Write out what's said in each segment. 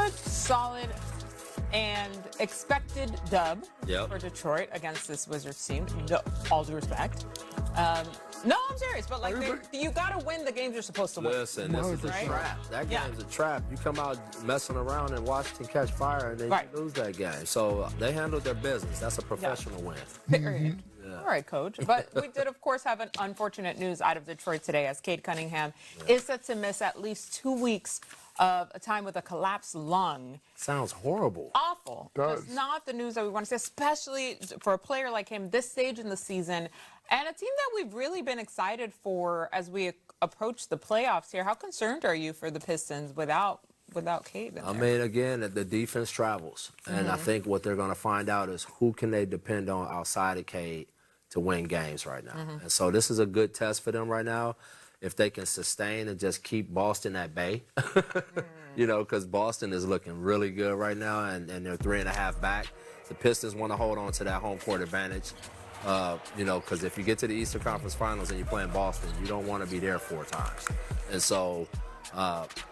good, solid, and expected dub for Detroit against this Wizards team. No, all due respect. No, I'm serious, but like you got to win the games you're supposed to win. Listen, this is a trap. That game's a trap. You come out messing around and Washington catch fire, and then you lose that game. So they handled their business. That's a professional win. Period. All right, Coach. But we did, of course, have an unfortunate news out of Detroit today as Cade Cunningham is set to miss at least 2 weeks of a time with a collapsed lung. Sounds horrible. Awful. That's not the news that we want to see, especially for a player like him this stage in the season and a team that we've really been excited for as we approach the playoffs here. How concerned are you for the Pistons without Cade in there? I mean, again, the defense travels. And I think what they're going to find out is who can they depend on outside of Cade to win games right now. And so this is a good test for them right now. If they can sustain and just keep Boston at bay, you know, because Boston is looking really good right now, and they're 3.5 back. The Pistons want to hold on to that home court advantage, you know, because if you get to the Eastern Conference Finals and you're playing Boston, you don't want to be there 4 times. And so,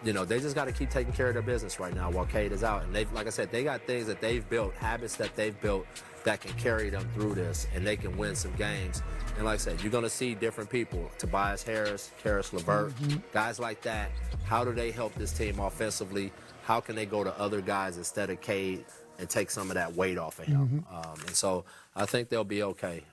you know, they just got to keep taking care of their business right now while Cade is out. And they've, like I said, they got things that they've built, habits that they've built that can carry them through this, and they can win some games. And like I said, you're going to see different people, Tobias Harris, Karis LeVert, guys like that. How do they help this team offensively? How can they go to other guys instead of Cade and take some of that weight off of him? And so I think they'll be okay,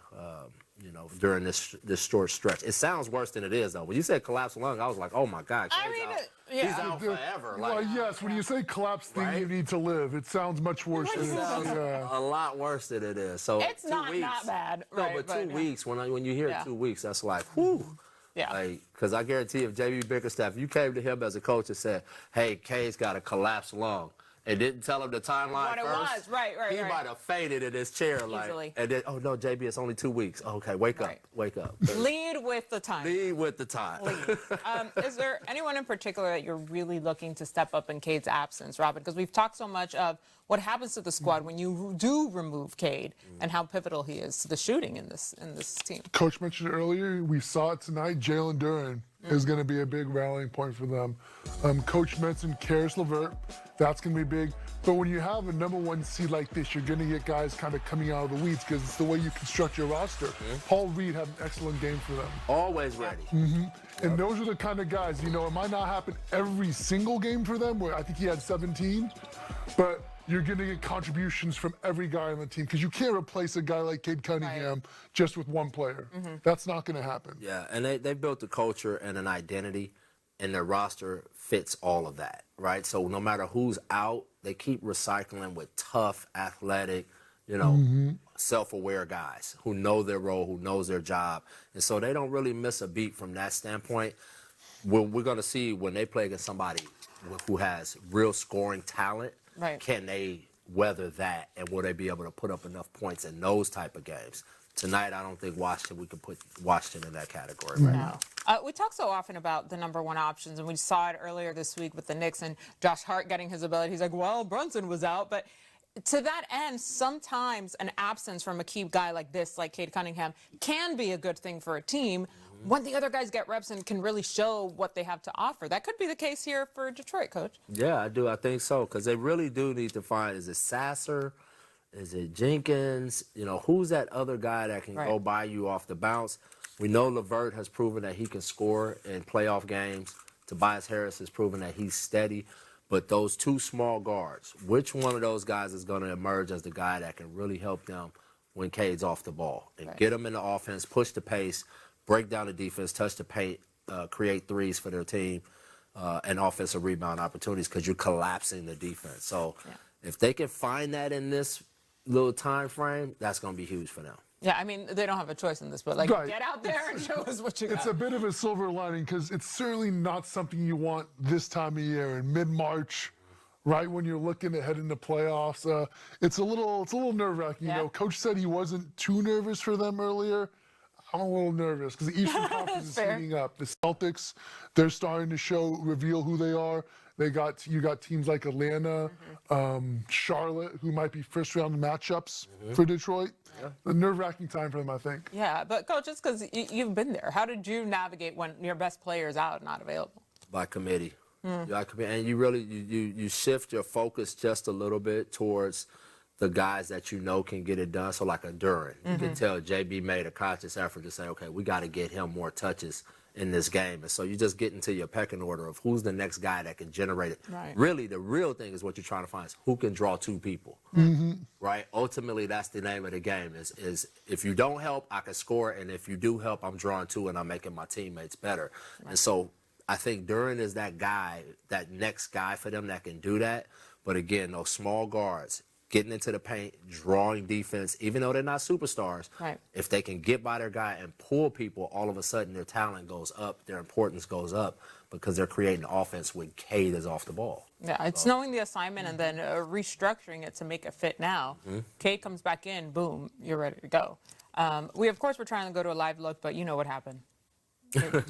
you know, during this short stretch. It sounds worse than it is, though. When you said collapsed lung, I was like, oh, my God, Cade's out. He's out forever. Well, yes, when you say collapse thing, you need to live. It sounds much worse than it is. A lot worse than it is. So it's not that bad. No, but 2 weeks, when you hear 2 weeks, that's like, whew. Yeah. Like, because I guarantee if J.B. Bickerstaff, you came to him as a coach and said, hey, Cade's got a collapsed lung, and didn't tell him the timeline first, he might have fainted in his chair. Like, and then, oh, no, JB, it's only 2 weeks. Okay, wake up. Lead with the time. Lead with the time. Is there anyone in particular that you're really looking to step up in Cade's absence, Robin? Because we've talked so much of what happens to the squad when you do remove Cade and how pivotal he is to the shooting in this team. Coach mentioned earlier, we saw it tonight, Jalen Duren is going to be a big rallying point for them. Coach mentioned Karis LeVert. That's going to be big. But when you have a #1 seed like this, you're going to get guys kind of coming out of the weeds because it's the way you construct your roster. Paul Reed had an excellent game for them. Always ready. And those are the kind of guys, you know, it might not happen every single game for them, where I think he had 17, but you're going to get contributions from every guy on the team because you can't replace a guy like Cade Cunningham just with one player. That's not going to happen. Yeah, and they built a culture and an identity, and their roster fits all of that, right? So no matter who's out, they keep recycling with tough, athletic, you know, self-aware guys who know their role, who knows their job. And so they don't really miss a beat from that standpoint. We're going to see when they play against somebody who has real scoring talent, can they weather that, and will they be able to put up enough points in those type of games? Tonight, I don't think we can put Washington in that category right now. We talk so often about the #1 options, and we saw it earlier this week with the Knicks and Josh Hart getting his ability. He's like, well, Brunson was out. But to that end, sometimes an absence from a key guy like this, like Cade Cunningham, can be a good thing for a team when the other guys get reps and can really show what they have to offer. That could be the case here for Detroit, Coach. Yeah, I do. I think so, because they really do need to find, is it Sasser? Is it Jenkins? You know, who's that other guy that can go by you off the bounce? We know LeVert has proven that he can score in playoff games. Tobias Harris has proven that he's steady. But those 2 small guards, which one of those guys is going to emerge as the guy that can really help them when Cade's off the ball and get them in the offense, push the pace, break down the defense, touch the paint, create threes for their team, and offensive rebound opportunities because you're collapsing the defense. So if they can find that in this little time frame, that's going to be huge for them. Yeah, I mean, they don't have a choice in this, but, like, get out there and show us what you got. It's a bit of a silver lining because it's certainly not something you want this time of year in mid-March, right when you're looking ahead into playoffs. It's a little nerve-wracking. You know, Coach said he wasn't too nervous for them earlier. I'm a little nervous because the Eastern Conference is heating up. The Celtics, they're starting to reveal who they are. You got teams like Atlanta, Charlotte, who might be first-round matchups for Detroit. A nerve-wracking time for them, I think. Yeah, but Coach, it's because you've been there. How did you navigate when your best player is out and not available? By committee. And you really you shift your focus just a little bit towards the guys that you know can get it done. So like a Duren, you can tell JB made a conscious effort to say, okay, we got to get him more touches in this game. And so you just get into your pecking order of who's the next guy that can generate it. Right. Really, the real thing is what you're trying to find is who can draw two people, right? Ultimately, that's the name of the game is if you don't help, I can score. And if you do help, I'm drawing two and I'm making my teammates better. Right. And so I think Duren is that guy, that next guy for them that can do that. But again, those small guards, getting into the paint, drawing defense, even though they're not superstars, right. If they can get by their guy and pull people, all of a sudden their talent goes up, their importance goes up because they're creating offense when Cade is off the ball. Yeah, it's knowing the assignment and then restructuring it to make it fit now. Cade comes back in, boom, you're ready to go. We, of course, were trying to go to a live look, but you know what happened.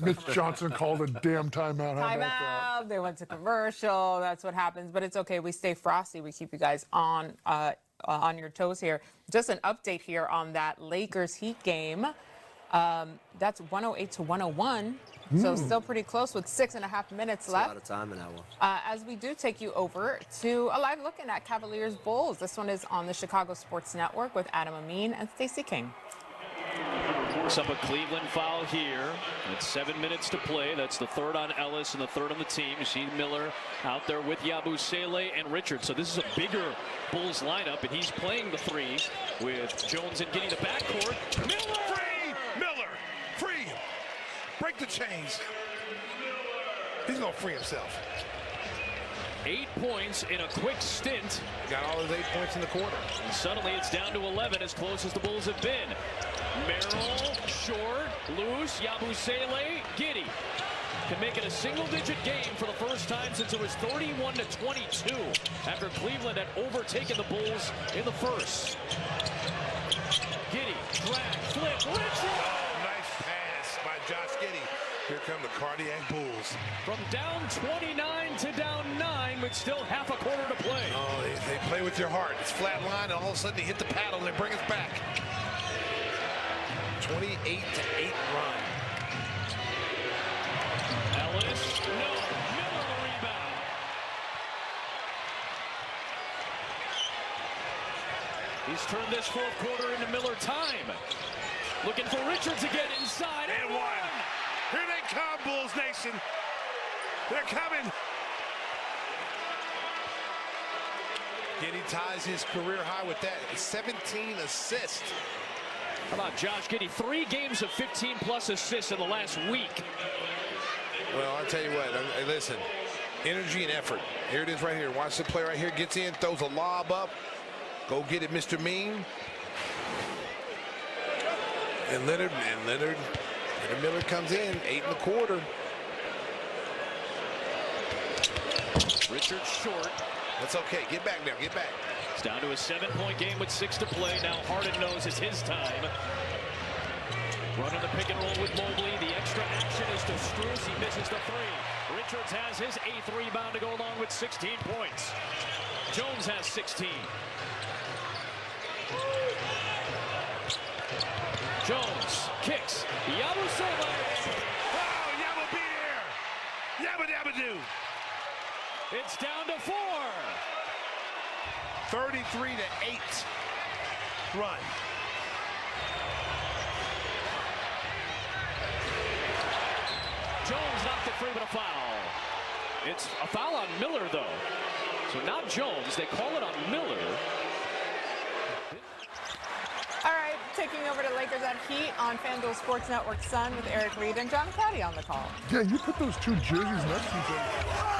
Mitch Johnson called a damn timeout. Timeout. They went to commercial. That's what happens. But it's okay. We stay frosty. We keep you guys on your toes here. Just an update here on that Lakers Heat game. That's 108-101. So still pretty close with 6.5 minutes left. A lot of time in that one. As we do take you over to a live look at Cavaliers Bulls. This one is on the Chicago Sports Network with Adam Amin and Stacey King. Works up a Cleveland foul here. It's 7 minutes to play. That's the third on Ellis and the third on the team. You see Miller out there with Yabusele and Richards. So this is a bigger Bulls lineup, and he's playing the three with Jones and getting the backcourt. Miller! Free! Miller! Free! Break the chains. He's going to free himself. 8 points in a quick stint. Got all his 8 points in the quarter. And suddenly it's down to 11, as close as the Bulls have been. Merrill, short, loose, Yabusele, Giddey. Can make it a single-digit game for the first time since it was 31-22 after Cleveland had overtaken the Bulls in the first. Giddey, drag, flip, Richards! Oh, nice pass by Josh Giddey. Here come the Cardiac Bulls. From down 29 to down 9 with still half a quarter to play. Oh, they play with your heart. It's flat line, and all of a sudden they hit the paddle and they bring us back. 28-8 run. Ellis, no, Miller the rebound. He's turned this fourth quarter into Miller time. Looking for Richards again inside. And one. Here they come, Bulls Nation. They're coming. Giddey ties his career high with that. 17 assists. How about Josh Giddey? 3 games of 15-plus assists in the last week. Well, I'll tell you what. Listen, energy and effort. Here it is right here. Watch the play right here. Gets in, throws a lob up. Go get it, Mr. Mean. And Leonard. And Miller comes in, 8 1/4. Richards short. That's okay. Get back now. Get back. It's down to a 7-point game with 6 to play. Now Harden knows it's his time. Running the pick and roll with Mobley. The extra action is to Strus. He misses the 3. Richards has his 8th rebound to go along with 16 points. Jones has 16. Jones kicks. Yabusele. Oh, Yabba be here. Yabba dabba do. It's down to 4. 33-8 run. Jones knocked it free, but a foul. It's a foul on Miller, though. So not Jones. They call it on Miller. All right, taking over to Lakers at Heat on FanDuel Sports Network Sun with Eric Reed and John Caddy on the call. Yeah, you put those two jerseys next to each other.